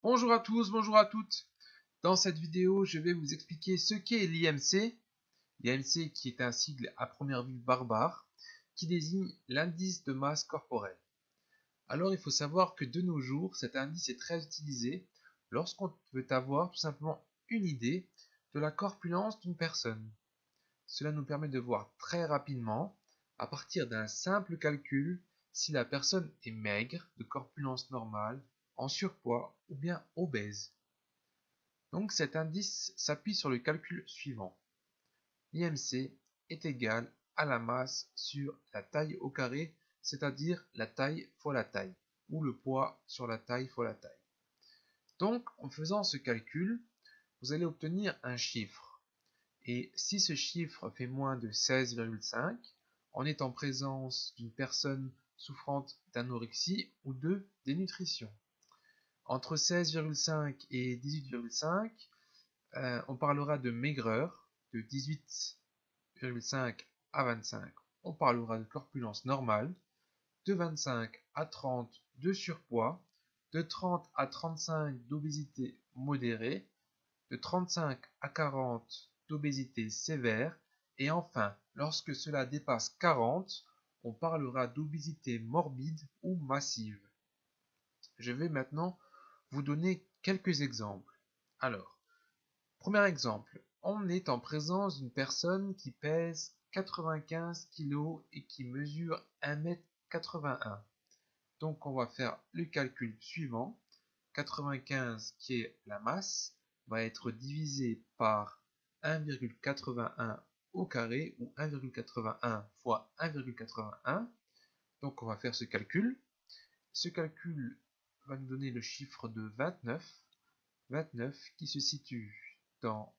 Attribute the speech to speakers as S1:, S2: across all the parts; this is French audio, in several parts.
S1: Bonjour à tous, bonjour à toutes. Dans cette vidéo, je vais vous expliquer ce qu'est l'IMC. L'IMC qui est un sigle à première vue barbare, qui désigne l'indice de masse corporelle. Alors il faut savoir que de nos jours, cet indice est très utilisé lorsqu'on veut avoir tout simplement une idée de la corpulence d'une personne. Cela nous permet de voir très rapidement, à partir d'un simple calcul, si la personne est maigre, de corpulence normale, en surpoids ou bien obèse. Donc cet indice s'appuie sur le calcul suivant. L'IMC est égal à la masse sur la taille au carré, c'est-à-dire la taille fois la taille, ou le poids sur la taille fois la taille. Donc en faisant ce calcul, vous allez obtenir un chiffre. Et si ce chiffre fait moins de 16,5, on est en présence d'une personne souffrant d'anorexie ou de dénutrition. Entre 16,5 et 18,5, on parlera de maigreur, de 18,5 à 25, on parlera de corpulence normale, de 25 à 30 de surpoids, de 30 à 35 d'obésité modérée, de 35 à 40 d'obésité sévère, et enfin, lorsque cela dépasse 40, on parlera d'obésité morbide ou massive. Je vais maintenant vous donner quelques exemples. Alors, premier exemple, on est en présence d'une personne qui pèse 95 kg et qui mesure 1,81 m. Donc on va faire le calcul suivant. 95 qui est la masse va être divisé par 1,81 au carré ou 1,81 fois 1,81. Donc on va faire ce calcul. Ce calcul va nous donner le chiffre de 29. 29 qui se situe dans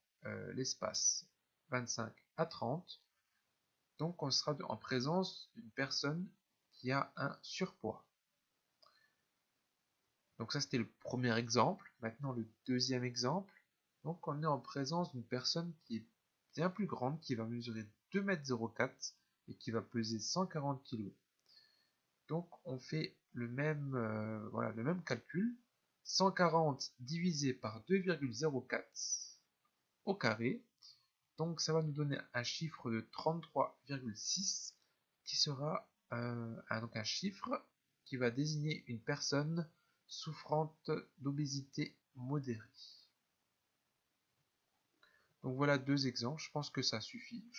S1: l'espace 25 à 30. Donc on sera en présence d'une personne qui a un surpoids. Donc ça c'était le premier exemple. Maintenant le deuxième exemple. Donc on est en présence d'une personne qui est bien plus grande, qui va mesurer 2,04 m et qui va peser 140 kg. Donc on fait le même, voilà, le même calcul. 140 divisé par 2,04 au carré. Donc ça va nous donner un chiffre de 33,6 qui sera donc un chiffre qui va désigner une personne souffrante d'obésité modérée. Donc voilà deux exemples, je pense que ça suffit.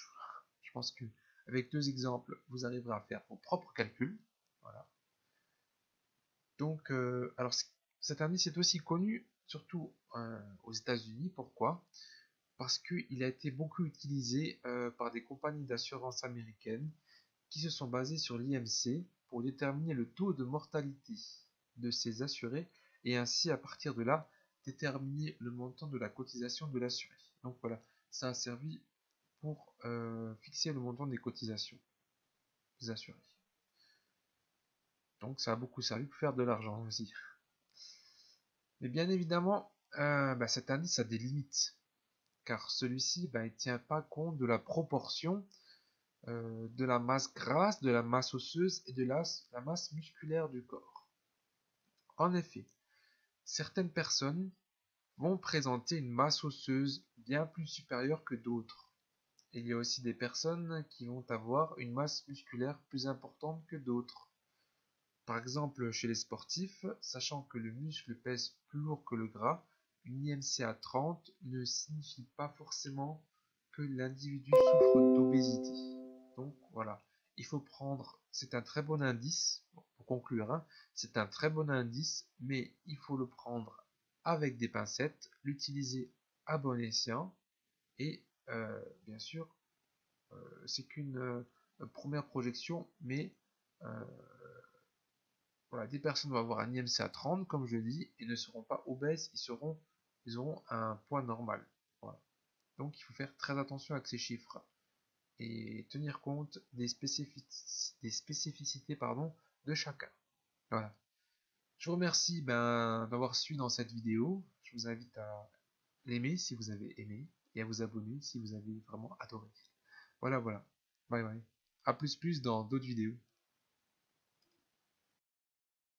S1: Je pense que avec deux exemples, vous arriverez à faire vos propres calculs. Voilà. Donc, alors cet indice est aussi connu, surtout aux États-Unis. Pourquoi? Parce qu'il a été beaucoup utilisé par des compagnies d'assurance américaines qui se sont basées sur l'IMC pour déterminer le taux de mortalité de ces assurés et ainsi à partir de là déterminer le montant de la cotisation de l'assuré. Donc voilà, ça a servi pour fixer le montant des cotisations des assurés. Donc ça a beaucoup servi pour faire de l'argent aussi. Mais bien évidemment, cet indice a des limites, car celui-ci il ne tient pas compte de la proportion de la masse grasse, de la masse osseuse et de la masse musculaire du corps. En effet, certaines personnes vont présenter une masse osseuse bien plus supérieure que d'autres. Il y a aussi des personnes qui vont avoir une masse musculaire plus importante que d'autres. Par exemple, chez les sportifs, sachant que le muscle pèse plus lourd que le gras, une IMC à 30 ne signifie pas forcément que l'individu souffre d'obésité. Donc voilà, il faut prendre, c'est un très bon indice, pour conclure, hein, c'est un très bon indice, mais il faut le prendre avec des pincettes, l'utiliser à bon escient, et bien sûr, c'est qu'une première projection, mais euh, voilà, des personnes vont avoir un IMC à 30, comme je dis, et ne seront pas obèses, ils auront un poids normal. Voilà. Donc il faut faire très attention avec ces chiffres et tenir compte des spécificités de chacun. Voilà. Je vous remercie d'avoir suivi dans cette vidéo. Je vous invite à l'aimer si vous avez aimé et à vous abonner si vous avez vraiment adoré. Voilà, voilà. Bye bye. A plus dans d'autres vidéos.